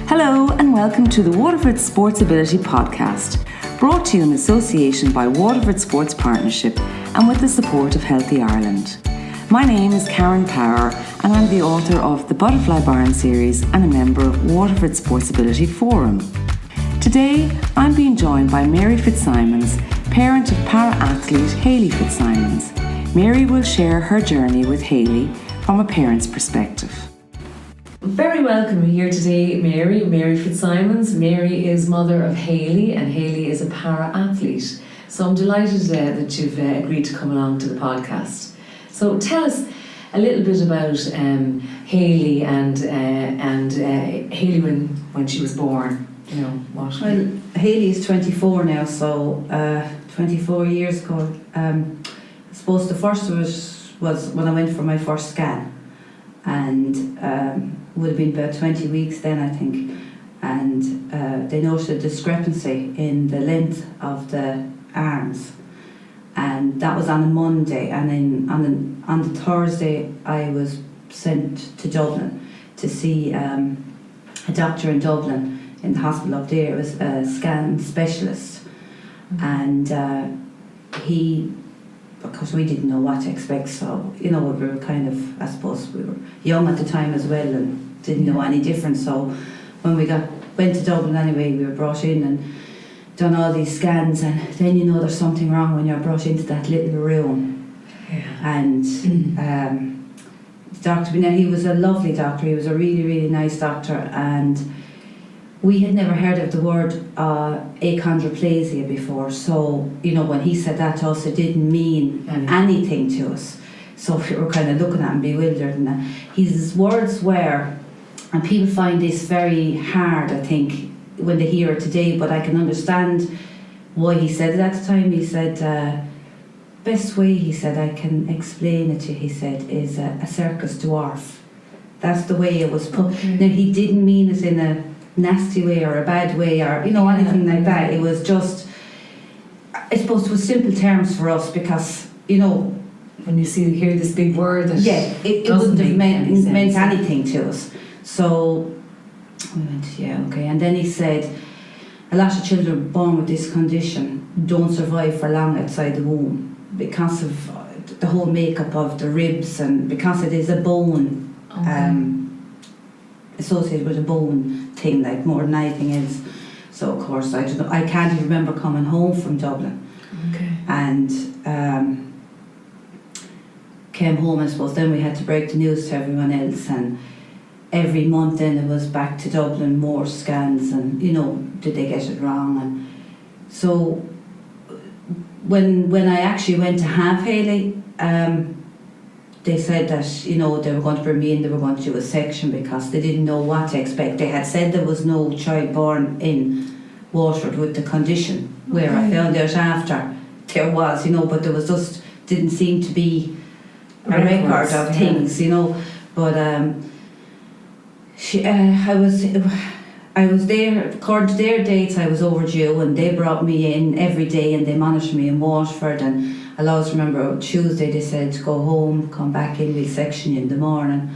Hello and welcome to the Waterford Sportsability Podcast, brought to you in association by Waterford Sports Partnership and with the support of Healthy Ireland. My name is Karen Power and I'm the author of the Butterfly Barn series and a member of Waterford Sportsability Forum. Today I'm being joined by Mary Fitzsimons, parent of para-athlete Hayley Fitzsimons. Mary will share her journey with Hayley from a parent's perspective. Very welcome here today, Mary Fitzsimons. Mary is mother of Hayley, and Hayley is a para-athlete. So I'm delighted that you've agreed to come along to the podcast. So tell us a little bit about Hayley and Hayley when she was born. You know what? Well, Hayley is 24 now, so 24 years ago. I suppose the first was when I went for my first scan, and would have been about 20 weeks then, I think, and they noted a discrepancy in the length of the arms, and that was on a Monday, and then on the Thursday I was sent to Dublin to see a doctor in Dublin in the hospital up there. It was a scan specialist, and he, because we didn't know what to expect, so we were kind of, I suppose we were young at the time as well and didn't know any different. So when we went to Dublin anyway, we were brought in and done all these scans, and then there's something wrong when you're brought into that little room. And the doctor, he was a lovely doctor, he was a really, really nice doctor, and we had never heard of the word achondroplasia before, so when he said that to us, it didn't mean anything to us. So we were kind of looking at him bewildered, and his words were, and people find this very hard, I think, when they hear it today, but I can understand why he said it at the time. He said, best way, he said, I can explain it to you, he said, is a circus dwarf. That's the way it was put. Okay. Now, he didn't mean it in a nasty way or a bad way or anything like that. It was just, I suppose it was simple terms for us, because when you hear this big word, it wouldn't have meant anything to us. So we went, okay. And then he said, a lot of children born with this condition don't survive for long outside the womb because of the whole makeup of the ribs, and because it is a bone, associated with a bone thing, like more than anything else. So of course, I can't even remember coming home from Dublin. Okay. And came home, I suppose, then we had to break the news to everyone else, and every month then it was back to Dublin, more scans, and did they get it wrong? And so when I actually went to have Hayley, they said that they were going to bring me in, they were going to do a section because they didn't know what to expect. They had said there was no child born in Waterford with the condition, where I found out after there was, but there was just didn't seem to be a record of things, but I was there, according to their dates I was overdue, and they brought me in every day and they monitored me in Waterford. And I'll always remember Tuesday they said, go home, come back in, we'll section you in the morning.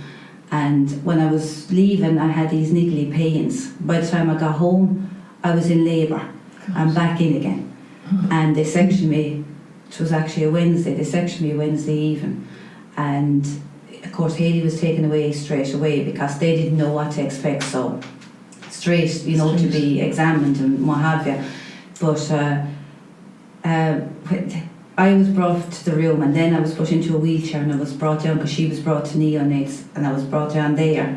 And when I was leaving, I had these niggly pains. By the time I got home, I was in labour. I'm back in again. And they sectioned me, it was actually a Wednesday, they sectioned me Wednesday evening. And of course Hayley was taken away straight away because they didn't know what to expect, so straight to be examined and what have you. But I was brought to the room, and then I was put into a wheelchair, and I was brought down because she was brought to neonates, and I was brought down there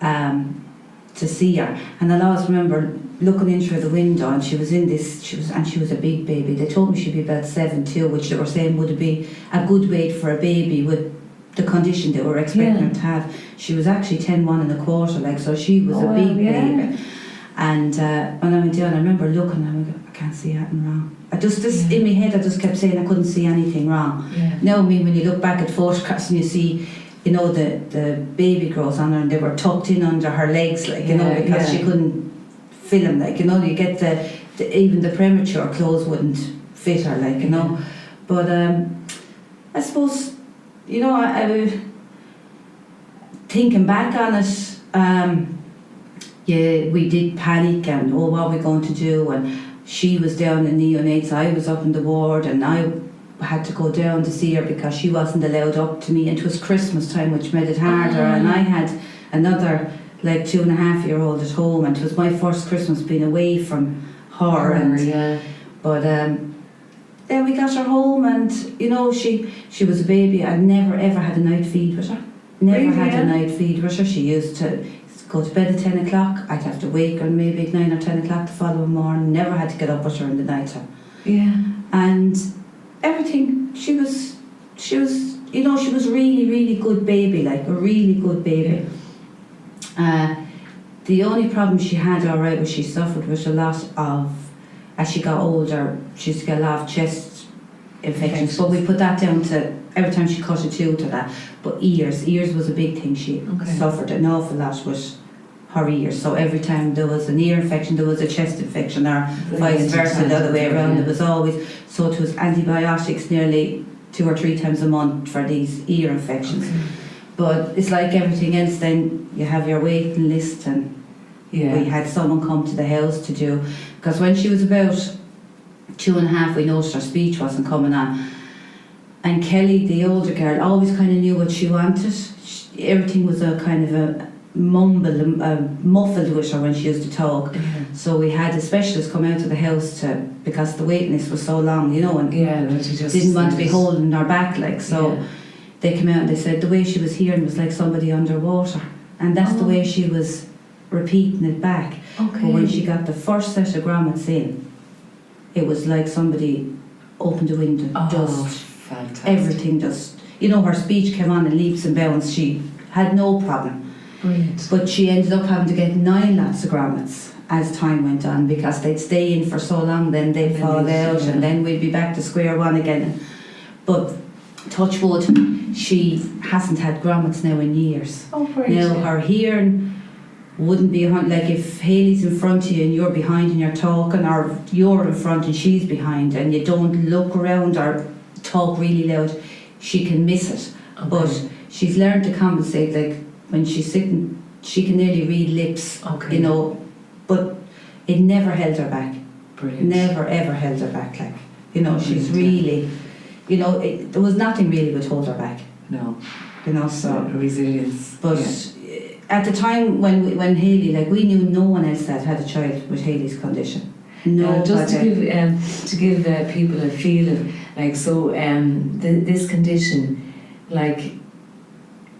to see her. And I'll always remember looking in through the window, and she was a big baby. They told me she'd be about 7'2", which they were saying would be a good weight for a baby with the condition they were expecting her to have. She was actually 10'1¼ , so she was a big baby. And when I went down, I remember looking, and I went, I can't see anything wrong. In my head, I just kept saying I couldn't see anything wrong. Now, when you look back at photographs and you see, the baby grows on her, and they were tucked in under her legs, because she couldn't fill them, you get even the premature clothes wouldn't fit her, But I suppose, I thinking back on it, we did panic and, oh, what are we going to do? And she was down in neonates, I was up in the ward, and I had to go down to see her because she wasn't allowed up to me, and it was Christmas time, which made it harder. And I had another like 2.5-year-old at home, and it was my first Christmas being away from her. But then we got her home, and you know, she was a baby. I never ever had a night feed with her. Never had a night feed with her. She used to go to bed at 10 o'clock. I'd have to wake her maybe at 9 or 10 o'clock the following morning. Never had to get up with her in the night time. Yeah. And everything, she was, you know, she was really, really good baby, like a really good baby. The only problem she had, alright, was she suffered with a lot of, as she got older, she used to get a lot of chest infections. But we put that down to every time she cut a tooth to that. But ears was a big thing. She suffered an awful lot with her ears. So every time there was an ear infection, there was a chest infection, or vice versa, the other way around. It was always, so it was antibiotics nearly 2 or 3 times a month for these ear infections. But it's like everything else, then you have your waiting list, and we had someone come to the house to do, because when she was about 2.5, we noticed her speech wasn't coming on. And Kelly, the older girl, always kind of knew what she wanted. Everything was a kind of a mumble, muffled with her when she used to talk. So we had a specialist come out to the house because the waiting list was so long, you know, and didn't want to be holding her back, like, so they came out and they said the way she was hearing was like somebody underwater, and that's the way she was repeating it back. But when she got the first set of grommets in, it was like somebody opened a window, just fantastic. Everything just, you know, her speech came on in leaps and bounds. She had no problem. Brilliant. But she ended up having to get 9 lots of grommets as time went on, because they'd stay in for so long, then they'd fall out, and then we'd be back to square one again. But touch wood, she hasn't had grommets now in years. Now her hearing wouldn't be like if Hayley's in front of you and you're behind and you're talking, or you're in front and she's behind, and you don't look around or talk really loud, she can miss it. But she's learned to compensate. Like when she's sitting, she can nearly read lips, you know, but it never held her back. Brilliant. Never ever held her back, like, you know. She's really, you know, there was nothing really would hold her back. No. You know, so resilience. But at the time when Hayley, like, we knew no one else that had a child with Hayley's condition. No. Just to give people a feeling, like, so this condition, like,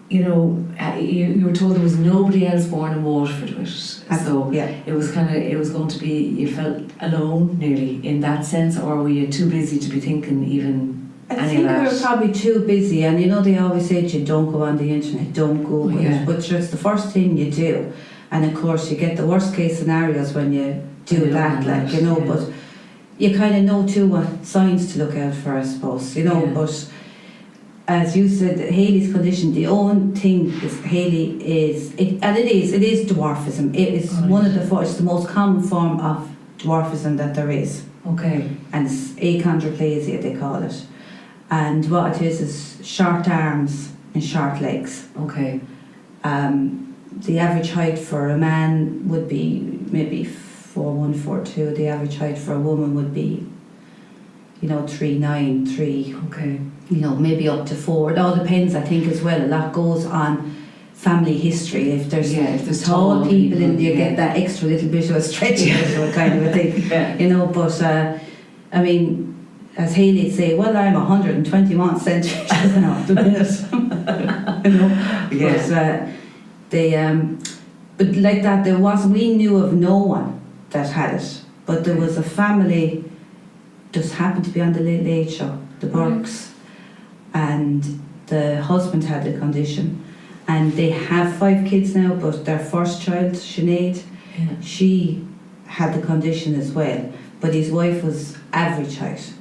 you know, you were told there was nobody else born in Waterford with it. So it was going to be, you felt alone nearly in that sense, or were you too busy to be thinking even? I think we were probably too busy, and you know, they always say to you, don't go on the internet, don't Google it, but it's the first thing you do. And of course you get the worst case scenarios when you do that, like, you know, but you kind of know too what signs to look out for, I suppose, you know. But as you said, Hayley's condition, the only thing is Hayley is, it is dwarfism. It is one of it's the most common form of dwarfism that there is. And it's achondroplasia, they call it. And what it is short arms and short legs. The average height for a man would be maybe 4'1", 4'2". The average height for a woman would be, you know, 3'9", 3. You know, maybe up to 4. It all depends, I think, as well. A lot goes on family history. If there's tall people in there, get that extra little bit of a stretch kind of a thing. You know, but I mean, as Hayley'd say, well, I'm 121 centimetres off the minute. You know? But like that, we knew of no one that had it. But there was a family, just happened to be on the Late Late Show, the Burkes, and the husband had the condition. And they have 5 kids now, but their first child, Sinead, she had the condition as well. But his wife was average height.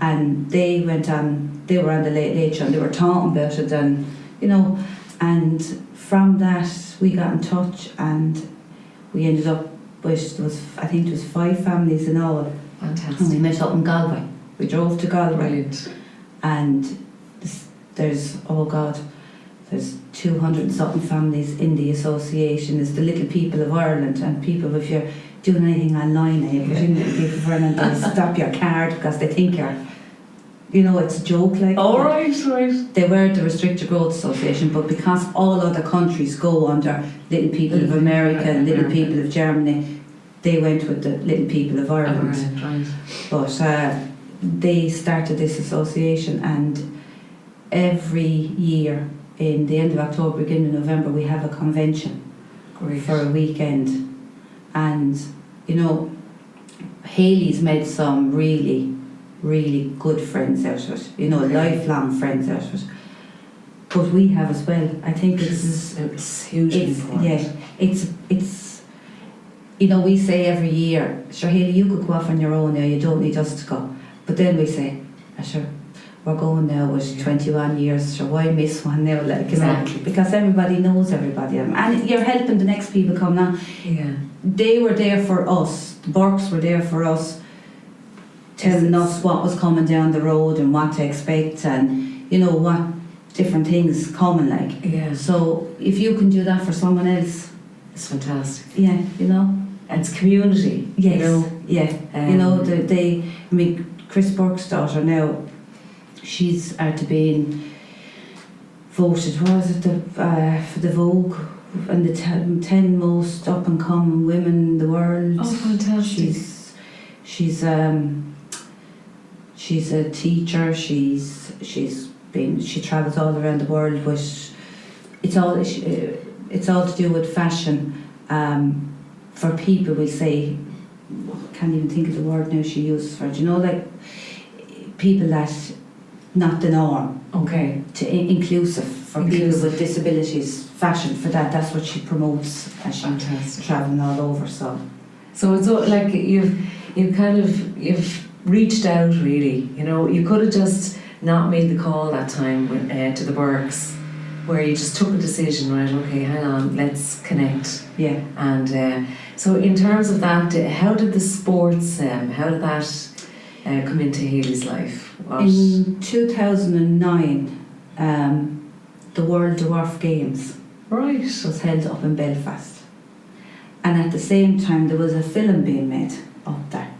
And they were on the Late Late Show, and they were talking about it, and, you know, and from that we got in touch, and we ended up with, I think it was 5 families in all. Fantastic. And we met up in Galway. We drove to Galway. Brilliant. And there's There's 200 and something families in the association. There's the Little People of Ireland, and people, if you're doing anything online and you put in Little People of Ireland, they stop your card because they think you're, it's a joke. Like, right. They were the Restricted Growth Association, but because all other countries go under Little People of America and Little People of Germany, they went with the Little People of Ireland. Right. But they started this association, and every year in the end of October, beginning of November, we have a convention for a weekend. And Hayley's made some really, really good friends out of it, lifelong friends out of it. But we have as well. I think it's hugely important. Yeah, it's we say every year, sure, Hayley, you could go off on your own now, you don't need us to go. But then we say, sure, we're going now with 21 years, so why miss one now? Exactly. Because everybody knows everybody. And you're helping the next people come now. Yeah. They were there for us. The Burkes were there for us, telling us what was coming down the road and what to expect, and what different things coming like. Yeah. So if you can do that for someone else, it's fantastic. Yeah, And it's community. Yes. Yeah. Chris Burke's daughter now, she's to being voted, what was it, for the Vogue and the 10 most up and coming women in the world. Oh, fantastic. She's a teacher. She travels all around the world with it's all to do with fashion. For people, we say, can't even think of the word now she uses for it. Like people that not the norm. Okay. Inclusive for people with disabilities. Fashion for that. That's what she promotes as she's traveling all over. So it's like you've reached out really. You could have just not made the call that time to the Burkes, where you just took a decision, right? Okay, hang on, let's connect. Yeah. And so in terms of that, how did the sports? How did that come into Hayley's life? In 2009, the World Dwarf Games was held up in Belfast, and at the same time there was a film being made up there,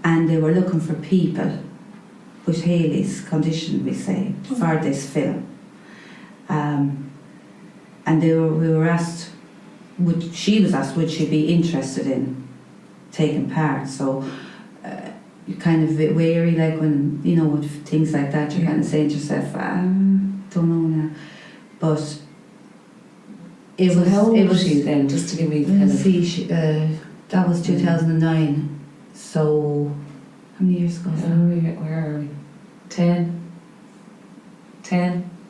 and they were looking for people with Hayley's condition, we say, for this film. And we were asked, she was asked would she be interested in taking part. So you're kind of a bit wary, like when with things like that, you're kind of saying to yourself, don't know now. But how old was she then? Just to give me kind of. That was 2009. So how many years ago? Where are we? 10.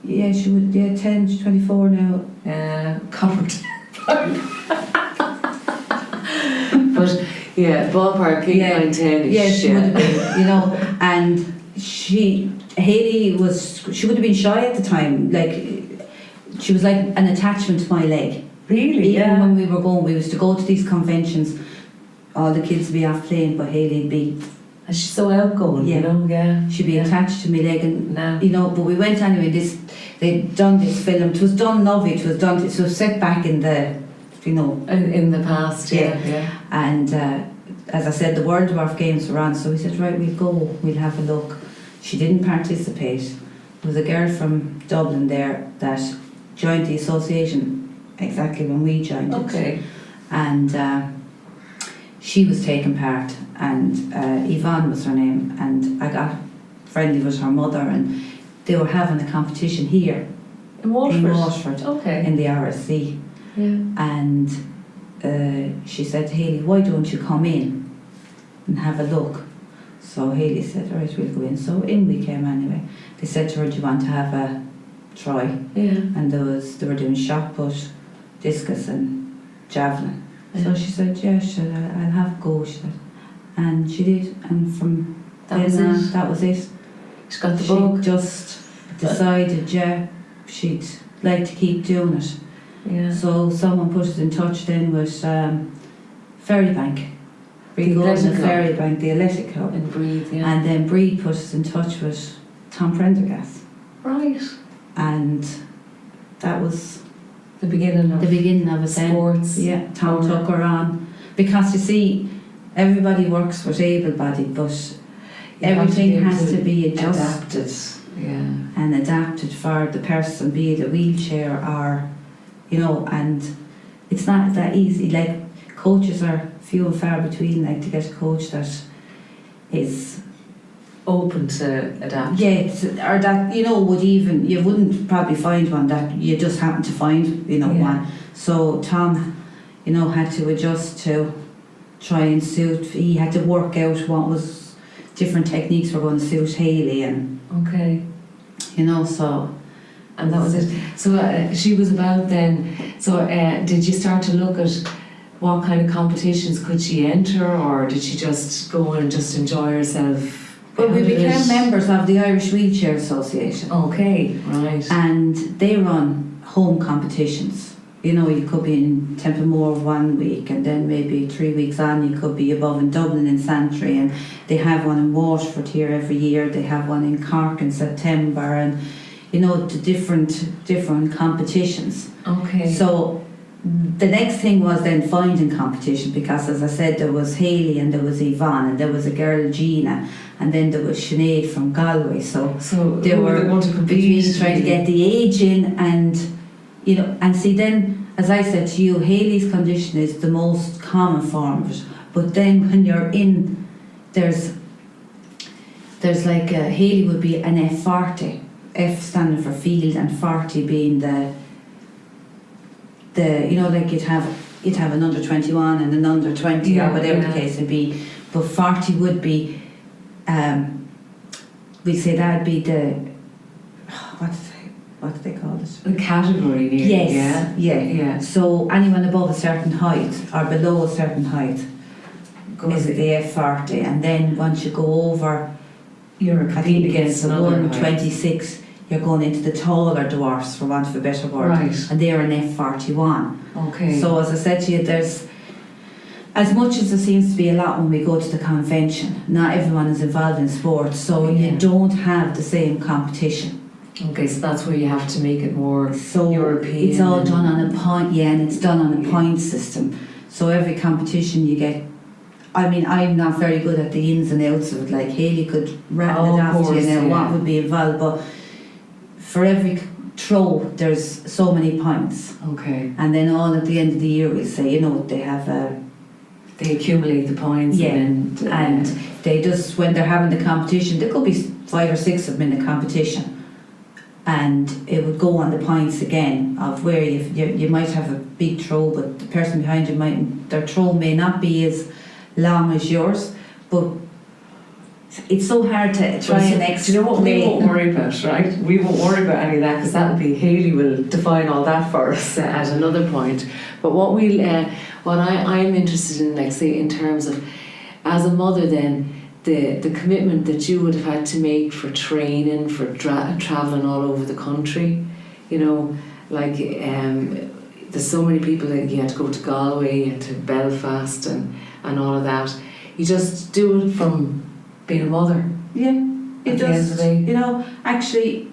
Yeah, she would. Yeah, 10. She's 24 now. Covered. But yeah, ballpark 8, 9, 10. Yeah, she would have been. And Hayley she would have been shy at the time. Like she was like an attachment to my leg. Really? Even when we were going, we used to go to these conventions. All the kids would be off playing, but Hayley'd be. And she's so outgoing, Yeah. She'd be attached to my leg, and but we went anyway. They'd done this film. It was done lovely. It was set back in the, in the past. Yeah. And as I said, the World Dwarf Games were on, so we said, right, we'll go. We'll have a look. She didn't participate. There was a girl from Dublin there that joined the association exactly when we joined it. Okay. And she was taking part, and Yvonne was her name, and I got friendly with her mother, and they were having a competition here in Waterford, okay, in the RSC. Yeah. And she said to Hayley, why don't you come in and have a look? So Hayley said, all right, we'll go in. So in we came anyway. They said to her, do you want to have a try? Yeah. And they were doing shot put, discus and javelin. So she said, yeah, I'll have a go, she said. And she did, and from that was it. She got the bug. She just decided, she'd like to keep doing it. Yeah. So someone put us in touch then with Ferrybank. The Ferrybank, the Athletic Club. And Breathe, yeah. And then Breathe put us in touch with Tom Prendergast. Right. And that was The beginning of it. sports. Then. Yeah, Tom took her on. Because you see, everybody works with able-bodied, but everything has to be adjusted. And adapted for the person, be it a wheelchair or, and it's not that easy. Like, coaches are few and far between, like, to get a coach that is open to adapt. Yeah, or that, would even, you wouldn't probably find one that you just happen to find, one. So Tom, had to adjust to try and suit, he had to work out what was different techniques were going to suit Hayley, and okay, so. And that was it. So she was about then. So did you start to look at what kind of competitions could she enter, or did she just go and just enjoy herself? Well, we became members of the Irish Wheelchair Association. Okay, right. And they run home competitions. You could be in Templemore 1 week, and then maybe 3 weeks on you could be above in Dublin in Santry, and they have one in Waterford here every year. They have one in Cork in September, and to different competitions. Okay. So the next thing was then finding competition, because as I said, there was Hayley and there was Yvonne and there was a girl Gina, and then there was Sinead from Galway. So they were between trying to get the age in, and and see, then as I said to you, Hayley's condition is the most common form of it. But then when you're in, there's like Hayley would be an F40. F standing for field, and 40 being the like you'd have an under 21 and an under 20 or whatever the case would be, but 40 would be we'd say that would be the what do they call it? The category. Yes. Yeah. So anyone above a certain height or below a certain height is the F40, and then once you go over, you're competing against another 126. You're going into the taller dwarfs, for want of a better word, right. And they're an F41. Okay. So as I said to you, there's, as much as there seems to be a lot when we go to the convention, not everyone is involved in sports, so you don't have the same competition. Okay, so that's where you have to make it more European. It's all done on a point, and it's done on a point system. So every competition you get, I mean, I'm not very good at the ins and outs of it, like Hayley could rattle it after what would be involved, but for every throw there's so many points. Okay. And then all at the end of the year we'll say, they have they accumulate the points, and they just, when they're having the competition, there could be 5 or 6 of them in the competition, and it would go on the points again of where you might have a big throw, but the person behind you their throw may not be as long as yours, but it's so hard to try and explain. Do you know what we won't worry about, right? We won't worry about any of that, because that would be, Hayley will define all that for us at another point. But what I'm interested in, like, say, in terms of, as a mother then, the commitment that you would have had to make for training, for travelling all over the country, there's so many people that you had to go to Galway and to Belfast and all of that. You just do it from being a mother. Yeah, it does. Actually,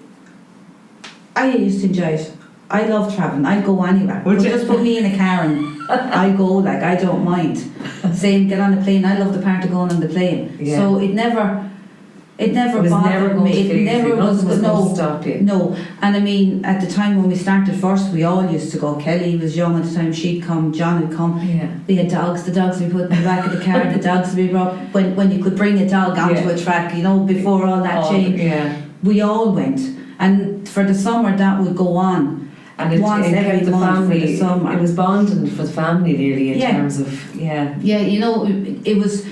I used to enjoy it. I love travelling. I'd go anywhere. Just put me in a car and I go, like, I don't mind. Same, get on the plane. I love the part of going on the plane. Yeah. So it never bothered me. It never was going to stop you. No, and I mean, at the time when we started first, we all used to go. Kelly was young at the time; she'd come. John would come. Yeah. We had dogs. The dogs we put in the back of the car. The dogs we brought when you could bring a dog onto a track. Before all that changed. Yeah. We all went, and for the summer that would go on. And it kept the family. For the summer. It was bonding for the family nearly in terms of it was.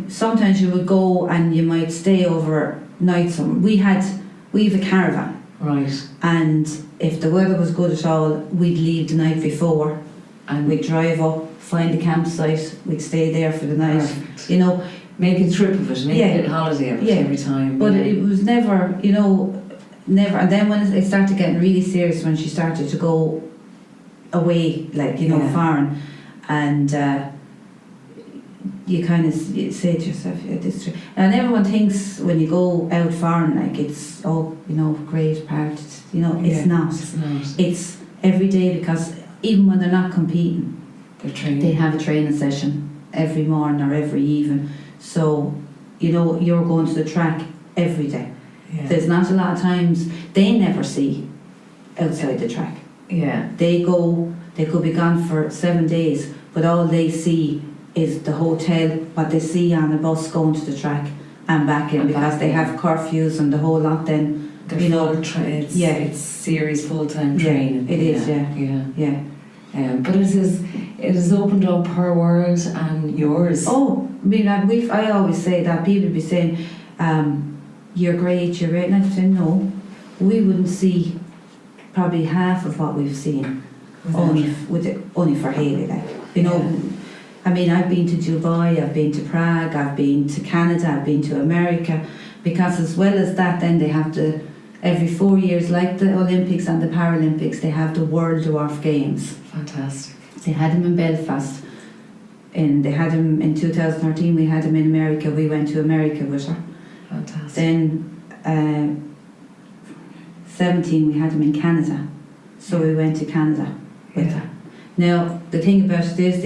Sometimes you would go and you might stay overnight. We have a caravan, right? And if the weather was good at all, we'd leave the night before, and we'd drive up, find a campsite, we'd stay there for the night. Perfect. Make a trip of it, make a holiday of it every time. But it was never, never. And then when it started getting really serious, when she started to go away, foreign, and. you kind of say to yourself, yeah, this. And everyone thinks when you go out foreign, like it's great part. It's not. It's not. It's every day, because even when they're not competing, They're training. they have a training session every morning or every evening. So you're going to the track every day. Yeah. There's not a lot of times they never see outside the track. Yeah. They could be gone for 7 days, but all they see is the hotel, what they see on the bus going to the track and back in, And because back they in. have curfews and the whole lot. Then They're it's, yeah. it's serious full-time Yeah, training. it is, yeah. Yeah. But it has opened up her world and yours. Oh, I always say that people be saying, you're great, And I say, no, we wouldn't see probably half of what we've seen only for Hayley. I've been to Dubai, I've been to Prague, I've been to Canada, I've been to America, because as well as that, then they have every 4 years, like the Olympics and the Paralympics, they have the World Dwarf Games. Fantastic. They had them in Belfast, and they had them in 2013. We had them in America. We went to America with her. Fantastic. Then 17 we had them in Canada, so we went to Canada with her. Now the thing about it is,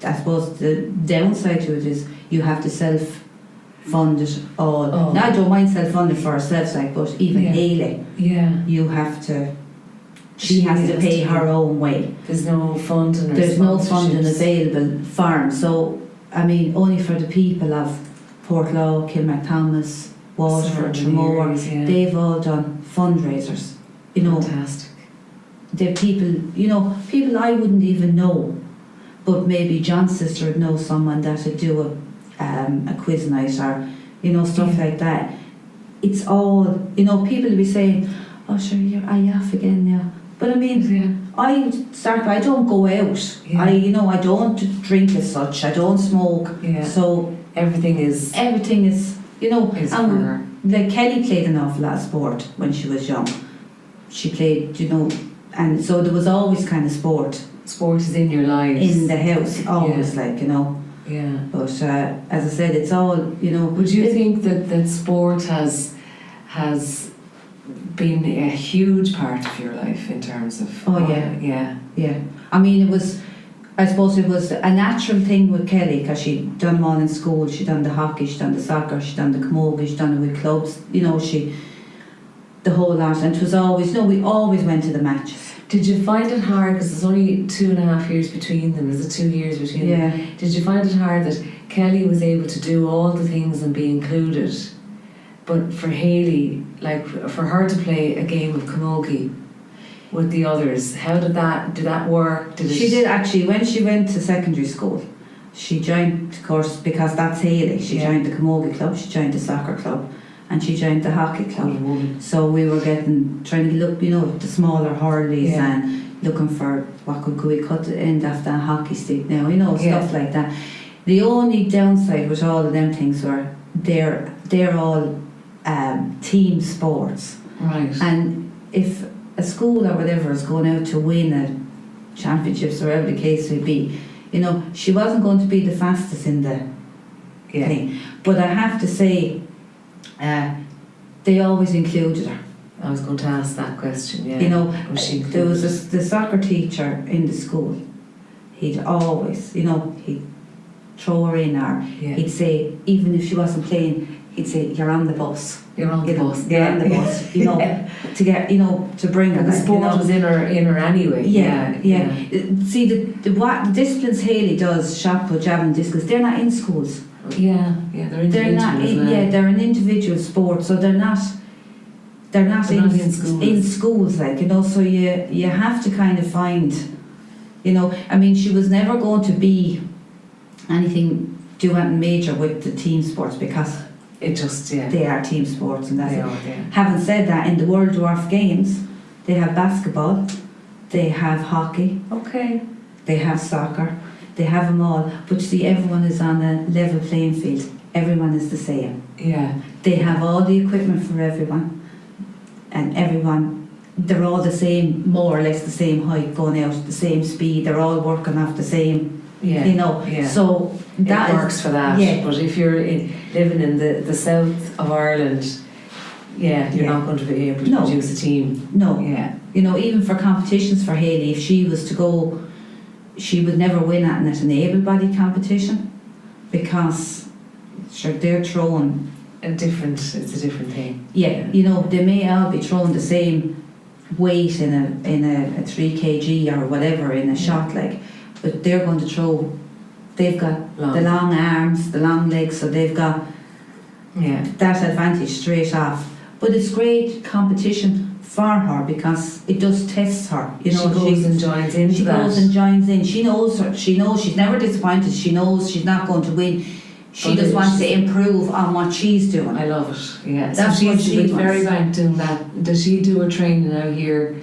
I suppose the downside to it is you have to self-fund it all. Oh. Now I don't mind self-funding for ourselves, but even Hayley, Yeah. she has to pay her own way. There's no funding. There's no funding available for them. So only for the people of Portlaw, Kilmacthomas, Waterford, Tramore, they've all done fundraisers. Fantastic. They're people I wouldn't even know, but maybe John's sister would know someone that would do a quiz night or stuff like that. It's all people will be saying, "Oh, sure, are you off again now?" But I don't go out. Yeah. I don't drink as such. I don't smoke. Yeah. So everything is is is for her. like Kelly played an awful lot of sport when she was young. She played, and so there was always kind of sport Sport is in your lives. in the house, always Yeah. But as I said, it's all Would you think that sport has been a huge part of your life in terms of? Oh, yeah. Yeah. Yeah, I suppose it was a natural thing with Kelly, because she'd done them all in school. She'd done the hockey, she'd done the soccer, she'd done the camogie, she'd done it with clubs. The whole lot, and it was always we always went to the matches. Did you find it hard, because there's only 2.5 years between them? Is it 2 years between them? Yeah. Did you find it hard that Kelly was able to do all the things and be included, but for Hayley, like for her to play a game of camogie with the others, how did that work? She did actually. When she went to secondary school, she joined, of course, because that's Hayley. She joined the camogie club, she joined the soccer club, and she joined the hockey club. So we were trying to look, the smaller hurleys and looking for what could we cut the end off that hockey stick now, stuff like that. The only downside with all of them things were they're all team sports. Right. And if a school or whatever is going out to win a championships or whatever the case may be, she wasn't going to be the fastest in the thing. But I have to say, they always included her. I was going to ask that question. Yeah. Was she included? There was the soccer teacher in the school. He'd always, he'd throw her in, or he'd say, even if she wasn't playing, he'd say, "You're on the bus. You're on the bus. You're on the bus." to get, to bring her. And the sport was in her anyway. Yeah. See, the disciplines Hayley does, shot put, javelin, discus, they're not in schools. They're individual. They're not. They're an individual sport, so they're not in schools. In schools, so you have to kind of find, she was never going to be do anything major with the team sports, because it just they are team sports, and that's they it. are. Having said that, in the World Dwarf Games, they have basketball, they have hockey, they have soccer, they have them all. But you see, everyone is on a level playing field. Everyone is the same. Yeah. They have all the equipment for everyone, and they're all the same, more or less the same height going out, the same speed. They're all working off the same Yeah. You know, Yeah. so that it works for that. Yeah. But if you're living in the south of Ireland, you're not going to be able to produce a team. No. Yeah. You know, even for competitions for Hayley, if she was to go, she would never win at an able-bodied competition, because sure, they're throwing It's a different thing. Yeah, you know, they may all be throwing the same weight in a 3 kg or whatever in a shot, like, but they're going to throw. They've got the long arms, the long legs, so they've got that advantage straight off. But it's great competition for her because it does test her. You know, she goes and joins into that. She goes and joins in. She knows she's never disappointed. She knows she's not going to win. She just wants to improve on what she's doing. I love it. Yeah, that's so what she's she with wants. Ferrybank doing that. Does she do her training out here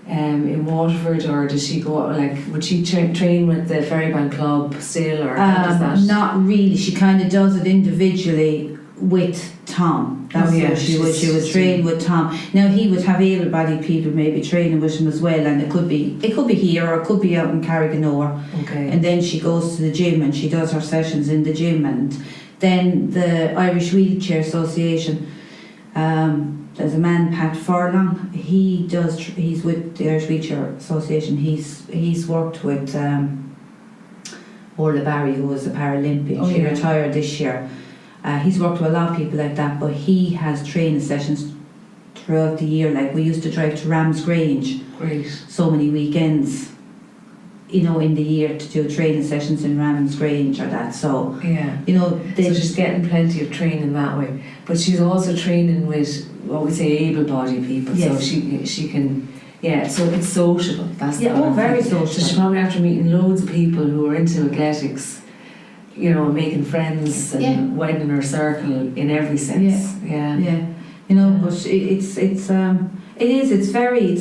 in Waterford, or does she go would she train with the Ferrybank club still, or how does that? Not really. She kind of does it individually with Tom. That's how she would train with Tom. Now he would have able-bodied people maybe training with him as well, and it could be here or it could be out in Carriganore. Okay. And then she goes to the gym and she does her sessions in the gym. And then the Irish Wheelchair Association, there's a man, Pat Furlong. He's with the Irish Wheelchair Association. He's worked with Orla Barry, who was a Paralympian. She retired this year. He's worked with a lot of people like that, but he has training sessions throughout the year. Like, we used to drive to Ramsgrange so many weekends, you know, in the year to do training sessions in Ramsgrange or that. So, you know, so she's getting plenty of training that way. But she's also training with what we say able-bodied people. Yes. So she can. Yeah, so it's sociable. That's very sociable. So she's probably after meeting loads of people who are into athletics, you know, making friends and widening her circle in every sense. Yeah. You know, but it's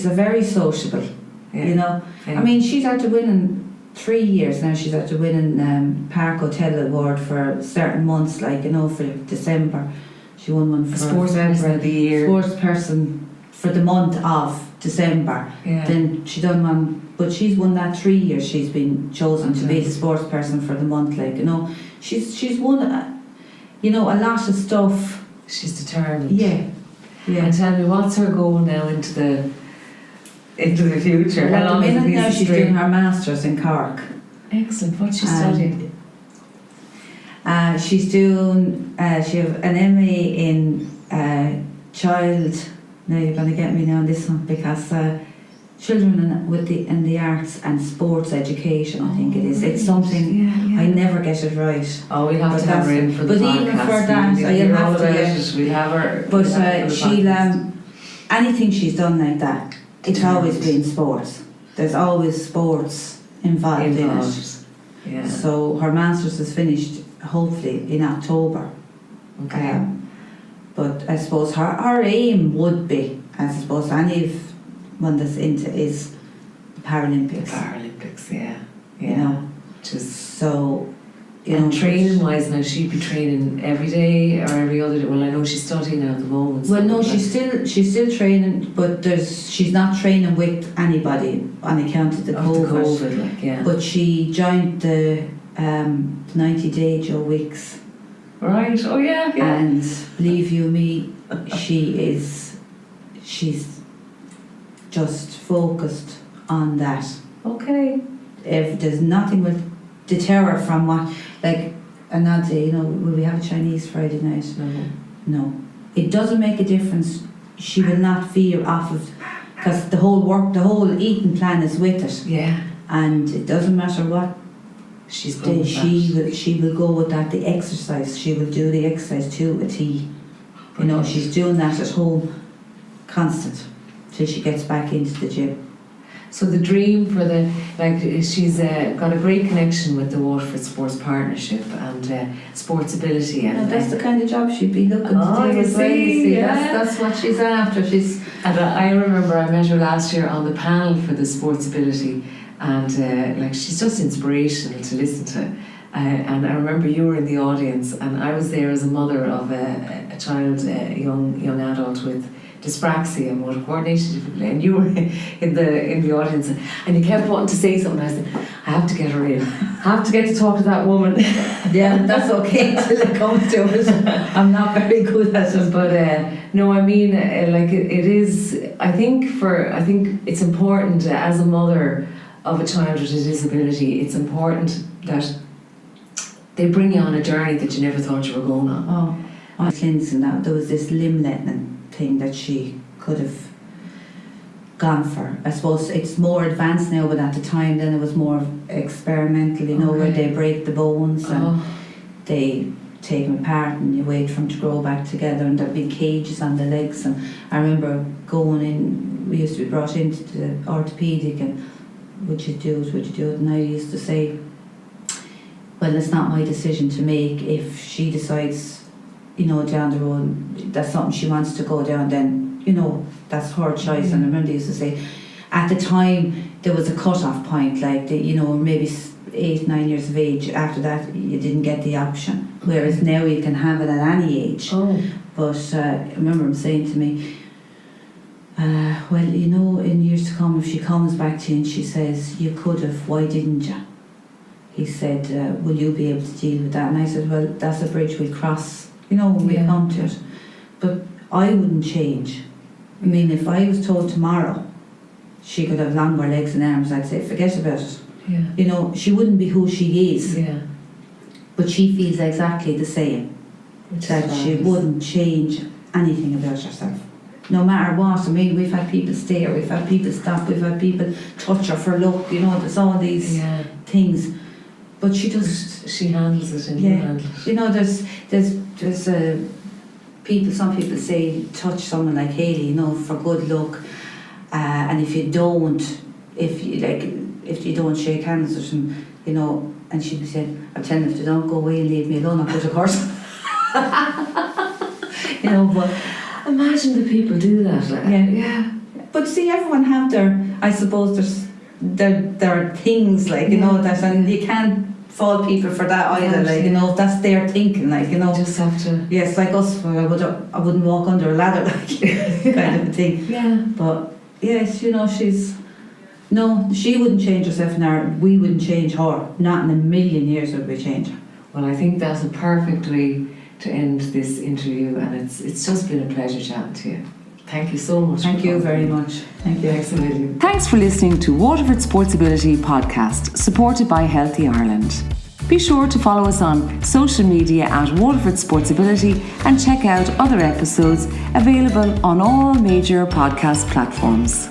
a very sociable. You know, I mean, she's after winning 3 years now. She's after winning Park Hotel Award for certain months, like, you know, for December. She won one for Sports Person of the Year. Sports Person for the month of December. Yeah. Then she done one, but she's won that 3 years. She's been chosen to be the sports person for the month. Like, you know, she's won, you know, a lot of stuff. She's determined. Yeah. And tell me, what's her goal now into the future? Well, at the minute now she's doing her masters in Cork. Excellent. What's she studying? She's doing. She have an MA in child. Now you're going to get me now on this one, because children in the arts and sports education, I think it is. It's something I never get it right. Oh, we'll have to have her in for the podcast. But even for that, you'll have to. We'll have her. But she'll anything she's done like that, it's always been sports. There's always sports involved in it. Yeah. So her masters is finished hopefully in October. Okay. But I suppose her aim would be, as I suppose anyone that's into, is the Paralympics. You know, so. And training wise now, she'd be training every day or every other day. Well, I know she's studying now at the moment. Well, no, she's still training, but she's not training with anybody on account of the COVID. But she joined the 90-day Joe Wicks. Right. Oh yeah. And believe you me, she's just focused on that. Okay. If there's nothing will deter her from what, like, another day, you know, will we have a Chinese Friday night? No. It doesn't make a difference. She will not veer off of, because the whole eating plan is with it. Yeah. And it doesn't matter what she's going with she will go with that. The exercise, she will do the exercise to a T. You know, she's doing that at home constant till she gets back into the gym. So the dream for she's got a great connection with the Waterford Sports Partnership and Sportsability. And that's the kind of job she'd be looking to do as well. That's what she's after. And I remember I met her last year on the panel for the Sportsability, and she's just inspirational to listen to. And I remember you were in the audience, and I was there as a mother of a child, a young adult with dyspraxia and motor coordination difficulty, and you were in the audience, and you kept wanting to say something. I said, I have to get her in. I have to get to talk to that woman. Yeah, that's okay till it comes to it. I'm not very good at it. But no, I mean, like it is. I think it's important as a mother of a child with a disability. It's important that they bring you on a journey that you never thought you were going on. Oh, on Clinton, now there was this limb letting thing that she could have gone for. I suppose it's more advanced now, but at the time then it was more experimental, you know, where they break the bones and they take them apart and you wait for them to grow back together, and there'd be cages on the legs. And I remember going in, we used to be brought into the orthopaedic, and would you do it? And I used to say, well, it's not my decision to make. If she decides, you know, down the road that's something she wants to go down, then, you know, that's her choice. And I remember they used to say, at the time there was a cut-off point, like, you know, maybe 8-9 years of age. After that you didn't get the option, whereas now you can have it at any age. But I remember him saying to me, well, you know, in years to come, if she comes back to you and she says, you could have, why didn't you? He said, will you be able to deal with that? And I said, well, that's a bridge we'll cross, you know, when we come to it. But I wouldn't change. I mean, if I was told tomorrow she could have longer legs and arms, I'd say, forget about it. Yeah. You know, she wouldn't be who she is. Yeah. But she feels exactly the same. That she wouldn't change anything about herself. No matter what. I mean, we've had people stare, we've had people stop, we've had people touch her for look, you know, there's all these things. But she just... She handles it and you handle it. You know, there's people, some people say touch someone like Hayley, you know, for good luck. And if you don't, if you don't shake hands with them, you know, and she'd be saying, I'm telling them, if they don't go away and leave me alone, I'll put a curse. You know, but... Imagine the people do that. Yeah. But see, everyone have their, I suppose there are things, like, you know, that, and you can't fault people for that either, like, you know, if that's their thinking, like, you know. You just have to... Yes, like us, I wouldn't walk under a ladder, like, kind of a thing. Yeah. But, yes, you know, she wouldn't change herself now, we wouldn't change her. Not in a million years would we change her. Well, I think that's a perfect way to end this interview, and it's just been a pleasure chatting to you. Thank you so much. Thank you very much. Thank you. Thanks a million. Thanks for listening to Waterford Sportsability podcast, supported by Healthy Ireland. Be sure to follow us on social media at Waterford Sportsability and check out other episodes available on all major podcast platforms.